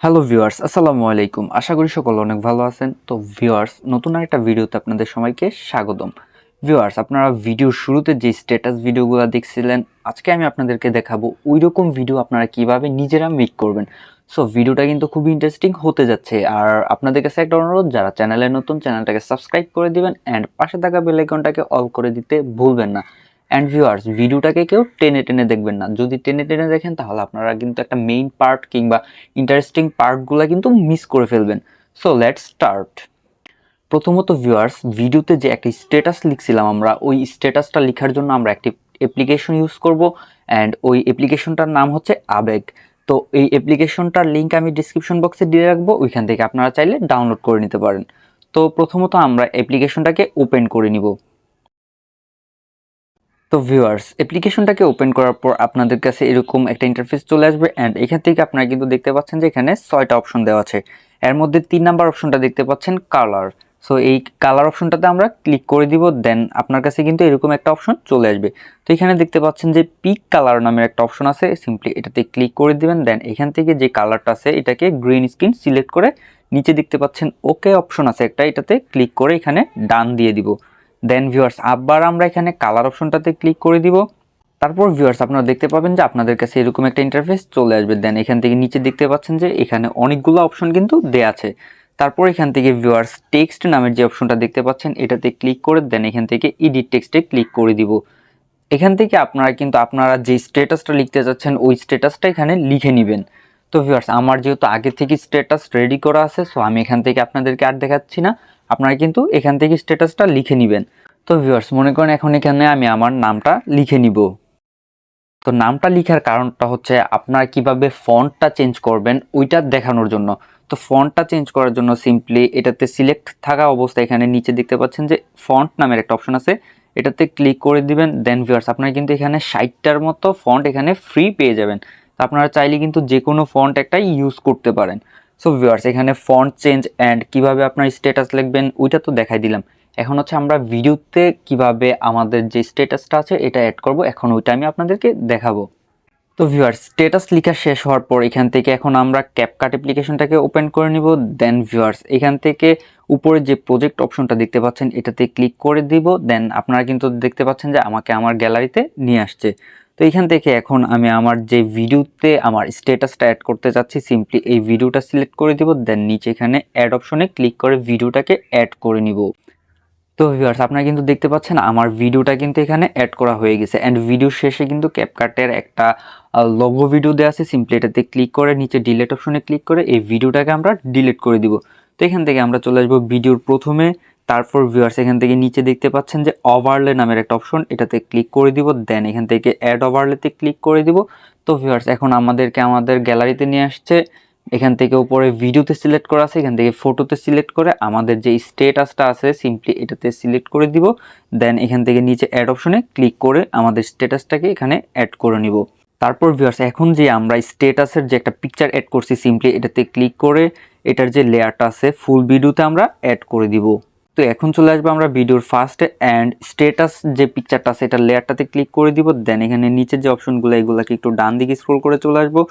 Hello viewers, আসসালামু আলাইকুম। আশা করি সকলে অনেক ভালো আছেন। তো ভিউয়ার্স, নতুন আরেকটা ভিডিওতে আপনাদের সবাইকে স্বাগতম। ভিউয়ার্স, আপনারা ভিডিওর শুরুতে যে স্ট্যাটাস ভিডিওগুলো দেখছিলেন, আজকে আমি আপনাদেরকে দেখাবো ওই রকম ভিডিও আপনারা কিভাবে নিজেরা মেক করবেন। সো ভিডিওটা কিন্তু খুবই ইন্টারেস্টিং হতে যাচ্ছে। আর আপনাদের কাছে একটা অনুরোধ, যারা চ্যানেলে নতুন, চ্যানেলটাকে সাবস্ক্রাইব করে দিবেন অ্যান্ড পাশে থাকা বেল আইকনটাকে অল করে দিতে ভুলবেন না। অ্যান্ড ভিউয়ার্স, ভিডিওটাকে কেউ টেনে টেনে দেখবেন না। যদি টেনে টেনে দেখেন তাহলে আপনারা কিন্তু একটা মেইন পার্ট কিংবা ইন্টারেস্টিং পার্টগুলো কিন্তু মিস করে ফেলবেন। So let's start. প্রথমত ভিউয়ার্স, ভিডিওতে যে একটা স্ট্যাটাস লিখছিলাম আমরা, ওই স্ট্যাটাসটা লেখার জন্য আমরা একটি অ্যাপ্লিকেশন ইউজ করব অ্যান্ড ওই অ্যাপ্লিকেশনটার নাম হচ্ছে আবেগ। তো এই অ্যাপ্লিকেশনটার লিঙ্ক আমি ডিসক্রিপশন বক্সে দিয়ে রাখবো, ওইখান থেকে আপনারা চাইলে ডাউনলোড করে নিতে পারেন। তো প্রথমত আমরা অ্যাপ্লিকেশনটাকে ওপেন করে নিব। তো ভিউয়ার্স, অ্যাপ্লিকেশনটাকে ওপেন করার পর আপনাদের কাছে এরকম একটা ইন্টারফেস চলে আসবে অ্যান্ড এখান থেকে আপনারা কিন্তু দেখতে পাচ্ছেন যে এখানে 6টা অপশন দেওয়া আছে। এর মধ্যে 3 নাম্বার অপশনটা দেখতে পাচ্ছেন কালার। সো এই কালার অপশনটাতে আমরা ক্লিক করে দিব, দেন আপনার কাছে কিন্তু এরকম একটা অপশন চলে আসবে। তো এখানে দেখতে পাচ্ছেন যে পিক কালার নামের একটা অপশন আছে, সিম্পলি এটাতে ক্লিক করে দিবেন। দেন এখান থেকে যে কালারটা আছে এটাকে গ্রিন স্ক্রিন সিলেক্ট করে নিচে দেখতে পাচ্ছেন ওকে অপশন আছে একটা, এটাতে ক্লিক করে এখানে ডান দিয়ে দিব। দেন ভিউয়ার্স, আবার আমরা এখানে কালার অপশনটাতে ক্লিক করে দিব। তারপর ভিউয়ার্স, আপনারা দেখতে পাবেন যে আপনাদের কাছে এরকম একটা ইন্টারফেস চলে আসবে। দেন এখান থেকে নিচে দেখতে পাচ্ছেন যে এখানে অনেকগুলো অপশন কিন্তু দেয়া আছে। তারপর এখান থেকে ভিউয়ার্স, টেক্সট নামের যে অপশনটা দেখতে পাচ্ছেন এটাতে ক্লিক করে দেন এখান থেকে এডিট টেক্সটে ক্লিক করে দিব। এখান থেকে আপনারা যে স্ট্যাটাসটা লিখতে যাচ্ছেন ওই স্ট্যাটাসটা এখানে লিখে নেবেন। তো ভিউয়ার্স, আমার যেহেতু আগে থেকে স্ট্যাটাস রেডি করা আছে, সো আমি এখান থেকে আপনাদেরকে আর দেখাচ্ছি না। আপনারা কিন্তু এখান থেকে স্ট্যাটাসটা লিখে নেবেন। তো ভিউয়ার্স, মনে করেন এখন এখানে আমি আমার নামটা লিখে নিব। তো নামটা লিখার কারণটা হচ্ছে আপনারা কিভাবে ফন্টটা চেঞ্জ করবেন ওইটা দেখানোর জন্য। তো ফন্টটা চেঞ্জ করার জন্য সিম্পলি এটাতে সিলেক্ট থাকা অবস্থায় এখানে নিচে দেখতে পাচ্ছেন যে ফন্ট নামের একটা অপশন আছে, এটাতে ক্লিক করে দিবেন। দেন ভিউয়ার্স, আপনারা কিন্তু এখানে 60টার মতো ফন্ট এখানে ফ্রি পেয়ে যাবেন। তো আপনারা চাইলে কিন্তু যে কোনো ফন্ট একটা ইউজ করতে পারেন। সো ভিউয়ার্স, এখানে ফন্ট চেঞ্জ অ্যান্ড কিভাবে আপনার স্ট্যাটাস লিখবেন ওইটা তো দেখাই দিলাম। এখন হচ্ছে আমরা ভিডিওতে কিভাবে আমাদের যে স্ট্যাটাসটা আছে এটা অ্যাড করব, এখন ওইটা আমি আপনাদেরকে দেখাবো। তো ভিউয়ার্স, স্ট্যাটাস লেখা শেষ হওয়ার পর এখান থেকে এখন আমরা ক্যাপকাট অ্যাপ্লিকেশনটাকে ওপেন করে নিব। দেন ভিউয়ার্স, এখান থেকে উপরে যে প্রজেক্ট অপশনটা দেখতে পাচ্ছেন এটাতে ক্লিক করে দিব। দেন আপনারা কিন্তু দেখতে পাচ্ছেন যে আমাকে আমার গ্যালারিতে নিয়ে আসছে। তো এখান থেকে এখন আমি আমার যে ভিডিওতে আমার স্ট্যাটাসটা অ্যাড করতে চাচ্ছি, সিম্পলি এই ভিডিওটা সিলেক্ট করে দিব। দেন নিচে এখানে অ্যাড অপশনে ক্লিক করে ভিডিওটাকে অ্যাড করে নিব। তো ভিউয়ার্স, আপনারা কিন্তু দেখতে পাচ্ছেন আমার ভিডিওটা কিন্তু এখানে অ্যাড করা হয়ে গেছে অ্যান্ড ভিডিও শেষে কিন্তু ক্যাপকাটের একটা লোগো ভিডিও দেওয়া আছে, সিম্পলি এটাতে ক্লিক করে নিচে ডিলিট অপশনে ক্লিক করে এই ভিডিওটাকে আমরা ডিলিট করে দিব। তো এখান থেকে আমরা চলে আসবো ভিডিওর প্রথমে। তারপর ভিউয়ার্স, এখান থেকে নিচে দেখতে পাচ্ছেন যে ওভারলে নামের একটা অপশন, এটাতে ক্লিক করে দিব। দেন এখান থেকে অ্যাড ওভারলেতে ক্লিক করে দিব। তো ভিউয়ার্স, এখন আমাদেরকে আমাদের গ্যালারিতে নিয়ে আসছে। এখান থেকে উপরে ভিডিওতে সিলেক্ট করা আছে, এখান থেকে ফটোতে সিলেক্ট করে আমাদের যে স্ট্যাটাসটা আছে সিম্পলি এটাতে সিলেক্ট করে দিব। দেন এখান থেকে নিচে অ্যাড অপশনে ক্লিক করে আমাদের স্ট্যাটাসটাকে এখানে অ্যাড করে নিব। তারপর ভিউয়ার্স, এখন যে আমরা স্ট্যাটাসের যে একটা পিকচার অ্যাড করছি সিম্পলি এটাতে ক্লিক করে এটার যে লেয়ারটা আছে ফুল ভিডিওতে আমরা অ্যাড করে দিব। তো এখন চলে আসবো আমরা ভিডিওর ফার্স্টে অ্যান্ড স্ট্যাটাস যে পিকচারটা আছে এটা লেয়ারটাতে ক্লিক করে দিব। দেন এখানে নিচের যে অপশনগুলো এগুলোকে একটু ডান দিকে স্ক্রল করে চলে আসবো।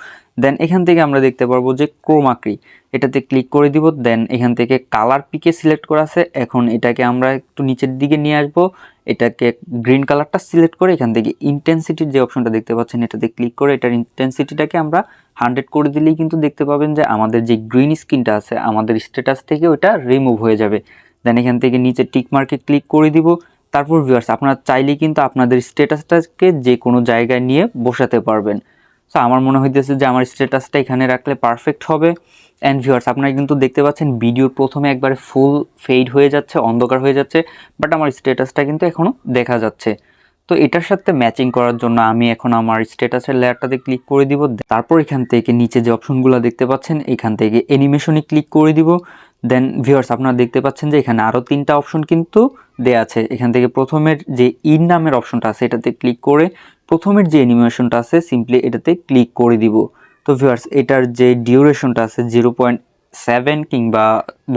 দেন এখান থেকে আমরা দেখতে পারবো যে ক্রোমাকি, এটাতে ক্লিক করে দিব। দেন এখান থেকে কালার পিকে সিলেক্ট করা আছে, এখন এটাকে আমরা একটু নিচের দিকে নিয়ে আসবো। এটাকে গ্রিন কালারটা সিলেক্ট করে এখান থেকে ইন্টেন্সিটির যে অপশনটা দেখতে পাচ্ছেন এটাতে ক্লিক করে এটার ইন্টেন্সিটিটাকে আমরা 100 করে দিলেই কিন্তু দেখতে পাবেন যে আমাদের যে গ্রিন স্ক্রিনটা আছে আমাদের স্ট্যাটাস থেকে ওটা রিমুভ হয়ে যাবে। দেন এখান থেকে নিচে টিক মার্কে ক্লিক করে দিব। তারপর ভিউয়ার্স, আপনারা চাইলেই কিন্তু আপনাদের স্ট্যাটাসটাকে যে কোনো জায়গায় নিয়ে বসাতে পারবেন। সো আমার মনে হইতেছে যে আমার স্ট্যাটাসটা এখানে রাখলে পারফেক্ট হবে। অ্যান্ড ভিউয়ার্স, আপনারা কিন্তু দেখতে পাচ্ছেন ভিডিওর প্রথমে একবারে ফুল ফেড হয়ে যাচ্ছে, অন্ধকার হয়ে যাচ্ছে, বাট আমার স্ট্যাটাসটা কিন্তু এখনও দেখা যাচ্ছে। তো এটার সাথে ম্যাচিং করার জন্য আমি এখন আমার স্ট্যাটাসের লেয়ারটাতে ক্লিক করে দিব। তারপর এখান থেকে নিচে যে অপশনগুলো দেখতে পাচ্ছেন এখান থেকে অ্যানিমেশনে ক্লিক করে দিব। দেন ভিউয়ার্স, আপনারা দেখতে পাচ্ছেন যে এখানে আরও 3টা অপশন কিন্তু দেয়া আছে। এখান থেকে প্রথমের যে ইন নামের অপশনটা আছে এটাতে ক্লিক করে প্রথমের যে অ্যানিমেশনটা আছে সিম্পলি এটাতে ক্লিক করে দিব। তো ভিউয়ার্স, এটার যে ডিউরেশনটা আছে 0.7 কিংবা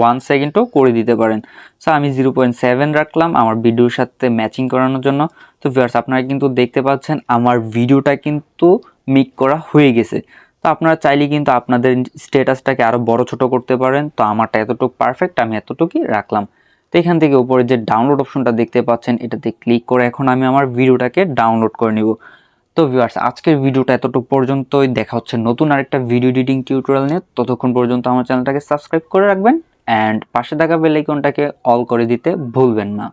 1 সেকেন্ডও করে দিতে পারেন। সো আমি 0.7 রাখলাম আমার ভিডিওর সাথে ম্যাচিং করানোর জন্য। তো ভিউয়ার্স, আপনারা কিন্তু দেখতে পাচ্ছেন আমার ভিডিওটা কিন্তু মেক করা হয়ে গেছে। তো আপনারা চাইলে কিন্তু আপনাদের স্ট্যাটাসটাকে আরও বড় ছোট করতে পারেন। তো আমারটা এতটুকু পারফেক্ট, আমি এতটুকুই রাখলাম। তো এখান থেকে উপরে যে ডাউনলোড অপশনটা দেখতে পাচ্ছেন, এটাতে ক্লিক করে এখন আমি আমার ভিডিওটাকে ডাউনলোড করে নিব। তো ভিউয়ার্স, আজকের ভিডিওটা এতটুকু পর্যন্তই। দেখা হচ্ছে নতুন আরেকটা ভিডিও এডিটিং টিউটোরিয়াল নিয়ে। ততক্ষণ পর্যন্ত আমার চ্যানেলটাকে সাবস্ক্রাইব করে রাখবেন অ্যান্ড পাশে থাকা বেল আইকনটাকে অল করে দিতে ভুলবেন না।